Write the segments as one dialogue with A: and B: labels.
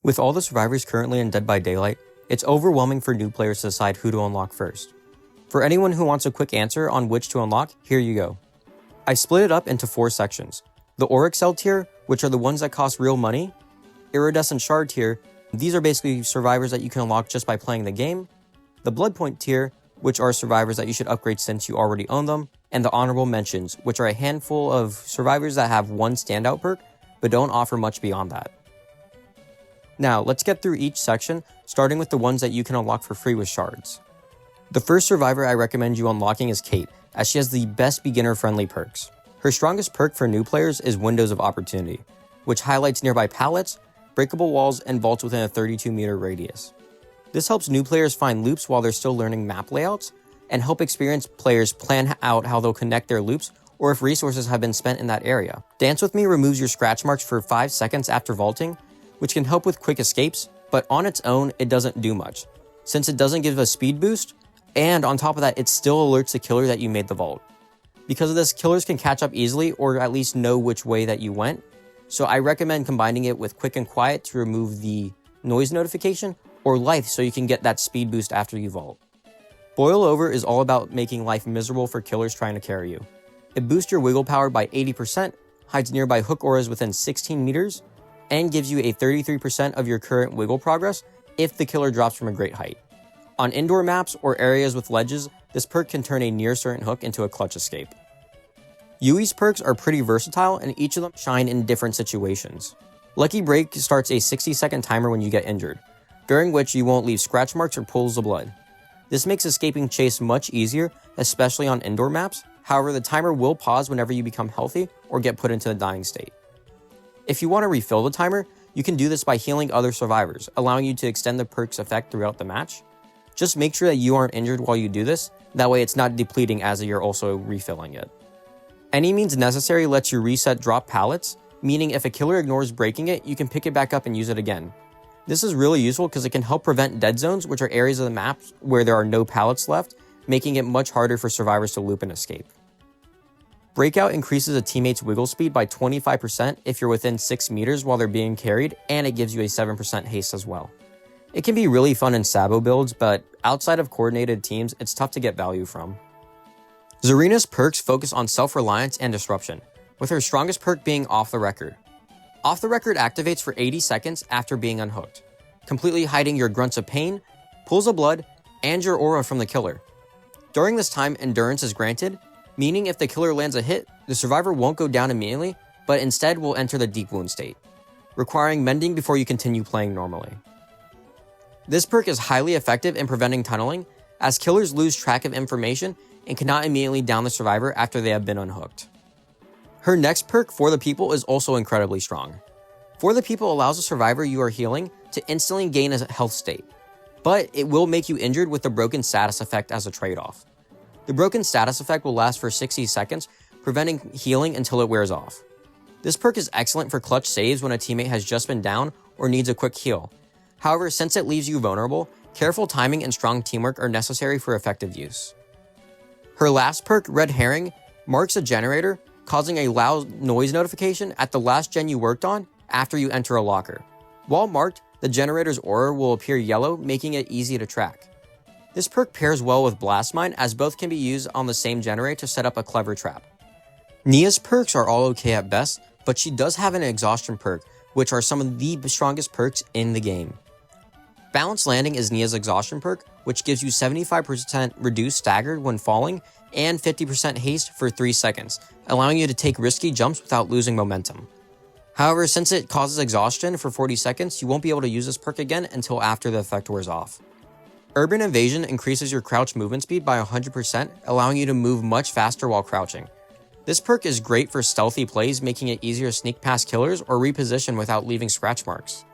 A: With all the survivors currently in Dead by Daylight, it's overwhelming for new players to decide who to unlock first. For anyone who wants a quick answer on which to unlock, here you go. I split it up into 4 sections. The Auric Cell tier, which are the ones that cost real money. Iridescent Shard tier, these are basically survivors that you can unlock just by playing the game. The Bloodpoint tier, which are survivors that you should upgrade since you already own them. And the Honorable Mentions, which are a handful of survivors that have one standout perk, but don't offer much beyond that. Now, let's get through each section, starting with the ones that you can unlock for free with shards. The first survivor I recommend you unlocking is Kate, as she has the best beginner-friendly perks. Her strongest perk for new players is Windows of Opportunity, which highlights nearby pallets, breakable walls, and vaults within a 32-meter radius. This helps new players find loops while they're still learning map layouts, and help experienced players plan out how they'll connect their loops or if resources have been spent in that area. Dance With Me removes your scratch marks for 5 seconds after vaulting, which can help with quick escapes, but on its own, it doesn't do much, since it doesn't give a speed boost, and on top of that, it still alerts the killer that you made the vault. Because of this, killers can catch up easily or at least know which way that you went, so I recommend combining it with Quick and Quiet to remove the noise notification, or Life so you can get that speed boost after you vault. Boil Over is all about making life miserable for killers trying to carry you. It boosts your wiggle power by 80%, hides nearby hook auras within 16 meters, and gives you a 33% of your current wiggle progress if the killer drops from a great height. On indoor maps or areas with ledges, this perk can turn a near certain hook into a clutch escape. Yui's perks are pretty versatile and each of them shine in different situations. Lucky Break starts a 60-second timer when you get injured, during which you won't leave scratch marks or pools of blood. This makes escaping chase much easier, especially on indoor maps. However, the timer will pause whenever you become healthy or get put into the dying state. If you want to refill the timer, you can do this by healing other survivors, allowing you to extend the perk's effect throughout the match. Just make sure that you aren't injured while you do this, that way it's not depleting as you're also refilling it. Any Means Necessary lets you reset drop pallets, meaning if a killer ignores breaking it, you can pick it back up and use it again. This is really useful because it can help prevent dead zones, which are areas of the map where there are no pallets left, making it much harder for survivors to loop and escape. Breakout increases a teammate's wiggle speed by 25% if you're within 6 meters while they're being carried, and it gives you a 7% haste as well. It can be really fun in Sabo builds, but outside of coordinated teams, it's tough to get value from. Zarina's perks focus on self-reliance and disruption, with her strongest perk being Off the Record. Off the Record activates for 80 seconds after being unhooked, completely hiding your grunts of pain, pools of blood, and your aura from the killer. During this time, endurance is granted, meaning if the killer lands a hit, the survivor won't go down immediately, but instead will enter the deep wound state, requiring mending before you continue playing normally. This perk is highly effective in preventing tunneling, as killers lose track of information and cannot immediately down the survivor after they have been unhooked. Her next perk, For the People, is also incredibly strong. For the People allows the survivor you are healing to instantly gain a health state, but it will make you injured with the broken status effect as a trade-off. The broken status effect will last for 60 seconds, preventing healing until it wears off. This perk is excellent for clutch saves when a teammate has just been down or needs a quick heal. However, since it leaves you vulnerable, careful timing and strong teamwork are necessary for effective use. Her last perk, Red Herring, marks a generator, causing a loud noise notification at the last gen you worked on after you enter a locker. While marked, the generator's aura will appear yellow, making it easy to track. This perk pairs well with Blast Mine, as both can be used on the same generator to set up a clever trap. Nia's perks are all okay at best, but she does have an exhaustion perk, which are some of the strongest perks in the game. Balanced Landing is Nia's exhaustion perk, which gives you 75% reduced staggered when falling and 50% haste for 3 seconds, allowing you to take risky jumps without losing momentum. However, since it causes exhaustion for 40 seconds, you won't be able to use this perk again until after the effect wears off. Urban Invasion increases your crouch movement speed by 100%, allowing you to move much faster while crouching. This perk is great for stealthy plays, making it easier to sneak past killers or reposition without leaving scratch marks.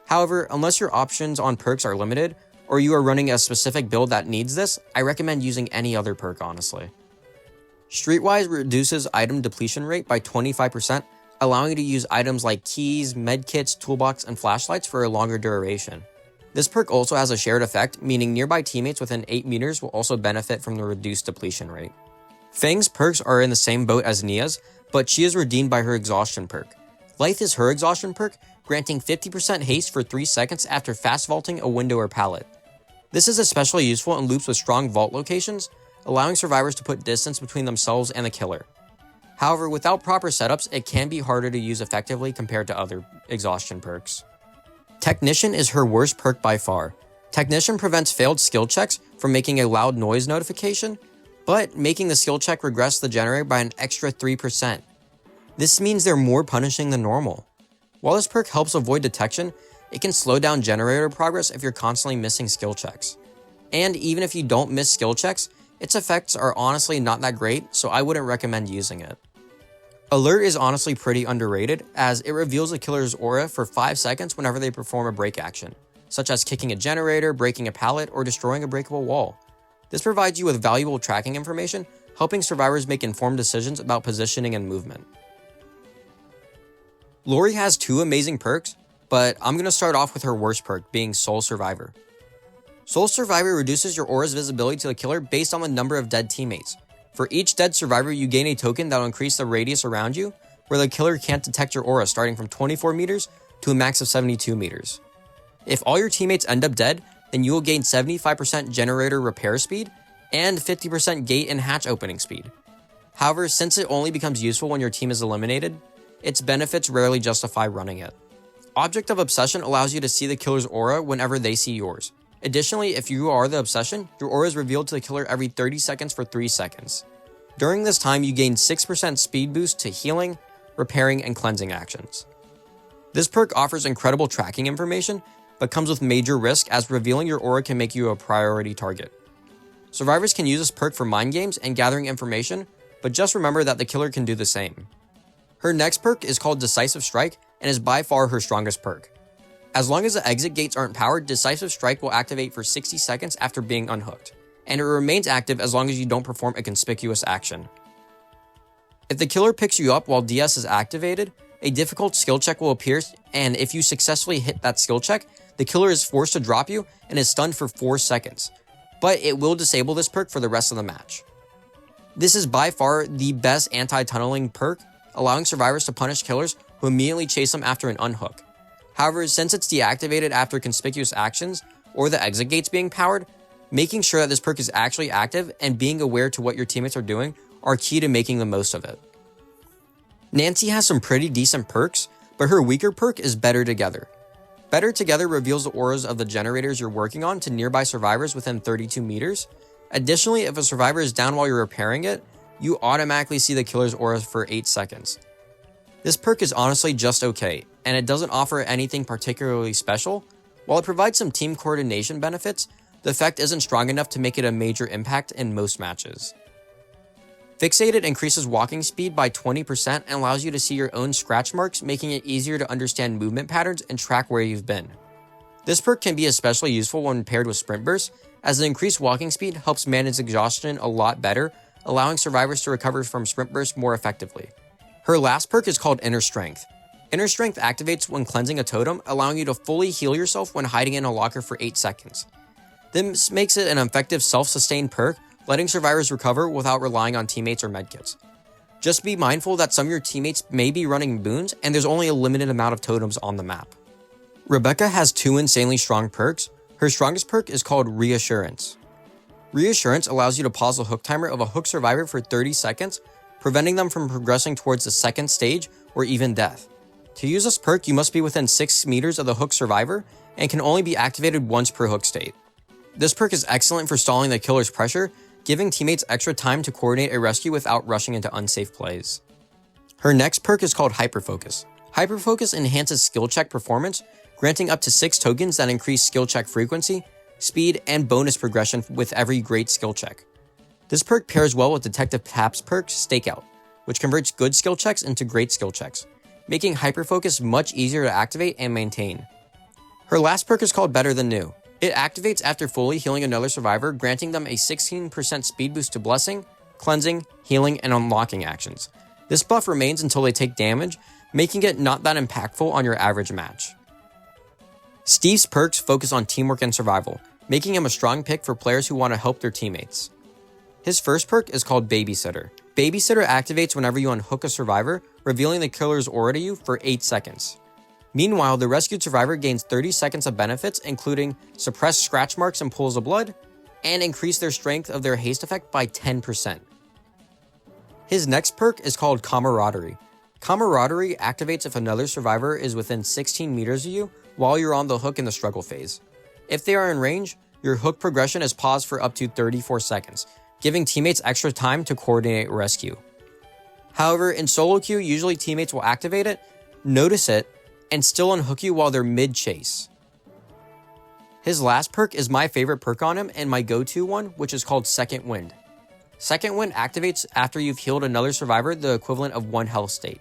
A: However, unless your options on perks are limited, or you are running a specific build that needs this, I recommend using any other perk, honestly. Streetwise reduces item depletion rate by 25%, allowing you to use items like keys, medkits, toolbox, and flashlights for a longer duration. This perk also has a shared effect, meaning nearby teammates within 8 meters will also benefit from the reduced depletion rate. Feng's perks are in the same boat as Nia's, but she is redeemed by her exhaustion perk. Life is her exhaustion perk, granting 50% haste for 3 seconds after fast vaulting a window or pallet. This is especially useful in loops with strong vault locations, allowing survivors to put distance between themselves and the killer. However, without proper setups, it can be harder to use effectively compared to other exhaustion perks. Technician is her worst perk by far. Technician prevents failed skill checks from making a loud noise notification, but making the skill check regress the generator by an extra 3%. This means they're more punishing than normal. While this perk helps avoid detection, it can slow down generator progress if you're constantly missing skill checks. And even if you don't miss skill checks, its effects are honestly not that great, so I wouldn't recommend using it. Alert is honestly pretty underrated, as it reveals a killer's aura for 5 seconds whenever they perform a break action, such as kicking a generator, breaking a pallet, or destroying a breakable wall. This provides you with valuable tracking information, helping survivors make informed decisions about positioning and movement. Laurie has 2 amazing perks, but I'm going to start off with her worst perk, being Sole Survivor. Sole Survivor reduces your aura's visibility to the killer based on the number of dead teammates. For each dead survivor, you gain a token that will increase the radius around you, where the killer can't detect your aura, starting from 24 meters to a max of 72 meters. If all your teammates end up dead, then you will gain 75% generator repair speed and 50% gate and hatch opening speed. However, since it only becomes useful when your team is eliminated, its benefits rarely justify running it. Object of Obsession allows you to see the killer's aura whenever they see yours. Additionally, if you are the obsession, your aura is revealed to the killer every 30 seconds for 3 seconds. During this time, you gain 6% speed boost to healing, repairing, and cleansing actions. This perk offers incredible tracking information, but comes with major risk as revealing your aura can make you a priority target. Survivors can use this perk for mind games and gathering information, but just remember that the killer can do the same. Her next perk is called Decisive Strike and is by far her strongest perk. As long as the exit gates aren't powered, Decisive Strike will activate for 60 seconds after being unhooked, and it remains active as long as you don't perform a conspicuous action. If the killer picks you up while DS is activated, a difficult skill check will appear, and if you successfully hit that skill check, the killer is forced to drop you and is stunned for 4 seconds, but it will disable this perk for the rest of the match. This is by far the best anti-tunneling perk, allowing survivors to punish killers who immediately chase them after an unhook. However, since it's deactivated after conspicuous actions or the exit gates being powered, making sure that this perk is actually active and being aware to what your teammates are doing are key to making the most of it. Nancy has some pretty decent perks, but her weaker perk is Better Together. Better Together reveals the auras of the generators you're working on to nearby survivors within 32 meters. Additionally, if a survivor is down while you're repairing it, you automatically see the killer's aura for 8 seconds. This perk is honestly just okay, and it doesn't offer anything particularly special. While it provides some team coordination benefits, the effect isn't strong enough to make it a major impact in most matches. Fixated increases walking speed by 20% and allows you to see your own scratch marks, making it easier to understand movement patterns and track where you've been. This perk can be especially useful when paired with Sprint Burst, as the increased walking speed helps manage exhaustion a lot better, allowing survivors to recover from Sprint Burst more effectively. Her last perk is called Inner Strength. Inner Strength activates when cleansing a totem, allowing you to fully heal yourself when hiding in a locker for 8 seconds. This makes it an effective self-sustained perk, letting survivors recover without relying on teammates or medkits. Just be mindful that some of your teammates may be running boons, and there's only a limited amount of totems on the map. Rebecca has 2 insanely strong perks. Her strongest perk is called Reassurance. Reassurance allows you to pause the hook timer of a hook survivor for 30 seconds, preventing them from progressing towards the second stage or even death. To use this perk, you must be within 6 meters of the hook survivor and can only be activated once per hook state. This perk is excellent for stalling the killer's pressure, giving teammates extra time to coordinate a rescue without rushing into unsafe plays. Her next perk is called Hyperfocus. Hyperfocus enhances skill check performance, granting up to 6 tokens that increase skill check frequency, speed, and bonus progression with every great skill check. This perk pairs well with Detective Tap's perk Stakeout, which converts good skill checks into great skill checks, making Hyperfocus much easier to activate and maintain. Her last perk is called Better Than New. It activates after fully healing another survivor, granting them a 16% speed boost to blessing, cleansing, healing, and unlocking actions. This buff remains until they take damage, making it not that impactful on your average match. Steve's perks focus on teamwork and survival, making him a strong pick for players who want to help their teammates. His first perk is called Babysitter. Babysitter activates whenever you unhook a survivor, revealing the killer's aura to you for 8 seconds. Meanwhile, the rescued survivor gains 30 seconds of benefits, including suppressed scratch marks and pools of blood, and increase their strength of their haste effect by 10%. His next perk is called Camaraderie. Camaraderie activates if another survivor is within 16 meters of you while you're on the hook in the struggle phase. If they are in range, your hook progression is paused for up to 34 seconds, giving teammates extra time to coordinate rescue. However, in solo queue, usually teammates will activate it, notice it, and still unhook you while they're mid-chase. His last perk is my favorite perk on him and my go-to one, which is called Second Wind. Second Wind activates after you've healed another survivor the equivalent of 1 health state.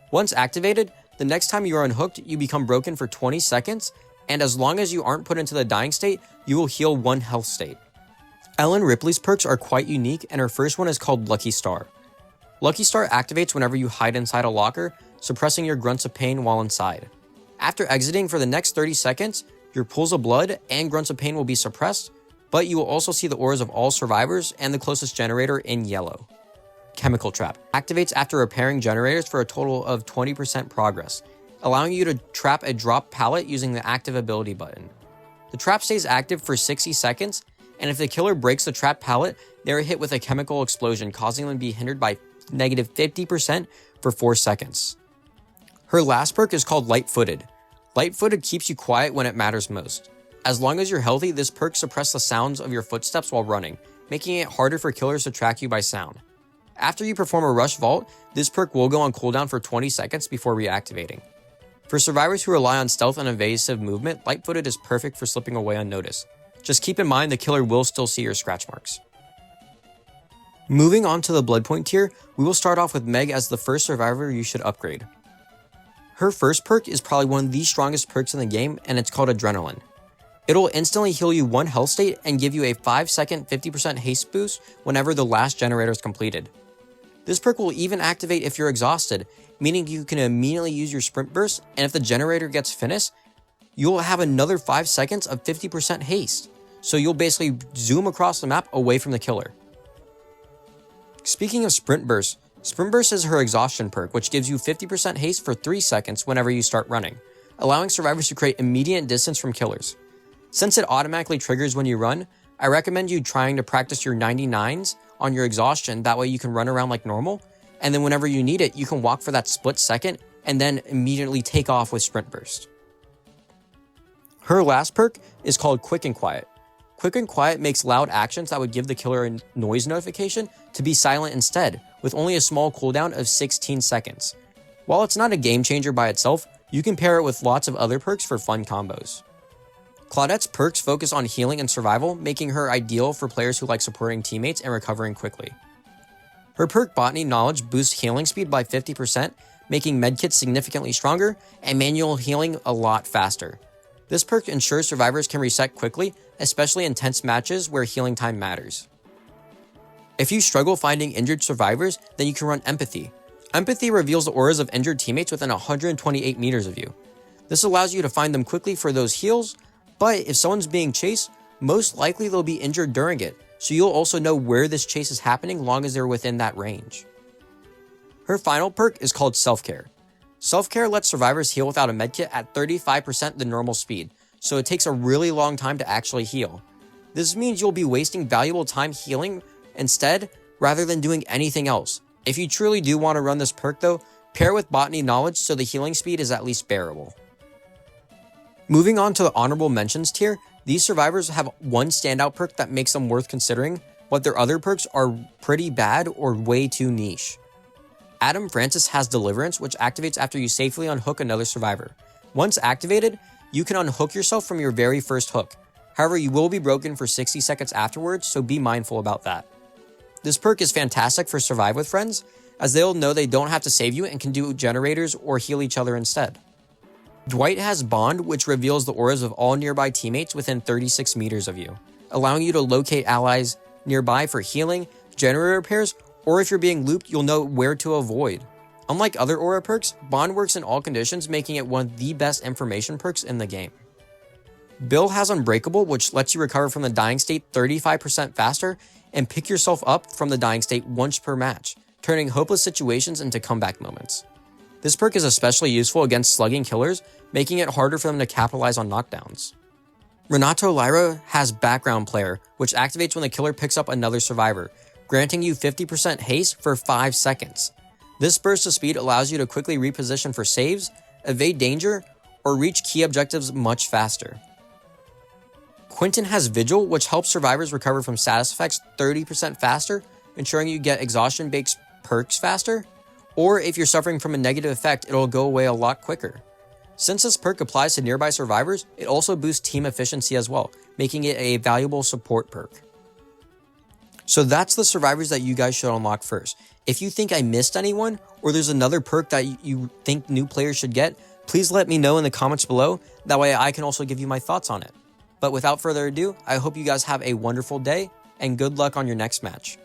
A: Once activated, the next time you are unhooked, you become broken for 20 seconds, and as long as you aren't put into the dying state, you will heal 1 health state. Ellen Ripley's perks are quite unique, and her first one is called Lucky Star. Lucky Star activates whenever you hide inside a locker, suppressing your grunts of pain while inside. After exiting for the next 30 seconds, your pools of blood and grunts of pain will be suppressed, but you will also see the auras of all survivors and the closest generator in yellow. Chemical Trap activates after repairing generators for a total of 20% progress, allowing you to trap a drop pallet using the active ability button. The trap stays active for 60 seconds, and if the killer breaks the trap pallet, they are hit with a chemical explosion, causing them to be hindered by negative 50% for 4 seconds. Her last perk is called Light-Footed. Light-Footed keeps you quiet when it matters most. As long as you're healthy, this perk suppresses the sounds of your footsteps while running, making it harder for killers to track you by sound. After you perform a rush vault, this perk will go on cooldown for 20 seconds before reactivating. For survivors who rely on stealth and evasive movement, Light-Footed is perfect for slipping away unnoticed. Just keep in mind the killer will still see your scratch marks. Moving on to the Bloodpoint tier, we will start off with Meg as the first survivor you should upgrade. Her first perk is probably one of the strongest perks in the game, and it's called Adrenaline. It'll instantly heal you 1 health state and give you a 5-second 50% haste boost whenever the last generator is completed. This perk will even activate if you're exhausted, meaning you can immediately use your sprint burst, and if the generator gets finished, you'll have another 5 seconds of 50% haste. So you'll basically zoom across the map away from the killer. Speaking of Sprint Burst is her exhaustion perk, which gives you 50% haste for 3 seconds whenever you start running, allowing survivors to create immediate distance from killers. Since it automatically triggers when you run, I recommend you trying to practice your 99s on your exhaustion, that way you can run around like normal, and then whenever you need it, you can walk for that split second and then immediately take off with Sprint Burst. Her last perk is called Quick and Quiet. Quick and Quiet makes loud actions that would give the killer a noise notification to be silent instead, with only a small cooldown of 16 seconds. While it's not a game changer by itself, you can pair it with lots of other perks for fun combos. Claudette's perks focus on healing and survival, making her ideal for players who like supporting teammates and recovering quickly. Her perk Botany Knowledge boosts healing speed by 50%, making medkits significantly stronger and manual healing a lot faster. This perk ensures survivors can reset quickly, especially in tense matches where healing time matters. If you struggle finding injured survivors, then you can run Empathy. Empathy reveals the auras of injured teammates within 128 meters of you. This allows you to find them quickly for those heals, but if someone's being chased, most likely they'll be injured during it, so you'll also know where this chase is happening long as they're within that range. Her final perk is called Self-Care. Self-Care lets survivors heal without a medkit at 35% the normal speed, so it takes a really long time to actually heal. This means you'll be wasting valuable time healing instead, rather than doing anything else. If you truly do want to run this perk though, pair it with Botany Knowledge so the healing speed is at least bearable. Moving on to the honorable mentions tier, these survivors have one standout perk that makes them worth considering, but their other perks are pretty bad or way too niche. Adam Francis has Deliverance, which activates after you safely unhook another survivor. Once activated, you can unhook yourself from your very first hook. However, you will be broken for 60 seconds afterwards, so be mindful about that. This perk is fantastic for Survive with friends, as they'll know they don't have to save you and can do generators or heal each other instead. Dwight has Bond, which reveals the auras of all nearby teammates within 36 meters of you, allowing you to locate allies nearby for healing, generator repairs, or if you're being looped, you'll know where to avoid. Unlike other aura perks, Bond works in all conditions, making it one of the best information perks in the game. Bill has Unbreakable, which lets you recover from the dying state 35% faster and pick yourself up from the dying state once per match, turning hopeless situations into comeback moments. This perk is especially useful against slugging killers making it harder for them to capitalize on knockdowns. Renato Lyra has Background Player, which activates when the killer picks up another survivor, granting you 50% haste for 5 seconds. This burst of speed allows you to quickly reposition for saves, evade danger, or reach key objectives much faster. Quentin has Vigil, which helps survivors recover from status effects 30% faster, ensuring you get exhaustion-based perks faster, or if you're suffering from a negative effect, it'll go away a lot quicker. Since this perk applies to nearby survivors, it also boosts team efficiency as well, making it a valuable support perk. So that's the survivors that you guys should unlock first. If you think I missed anyone, or there's another perk that you think new players should get, please let me know in the comments below, that way I can also give you my thoughts on it. But without further ado, I hope you guys have a wonderful day, and good luck on your next match.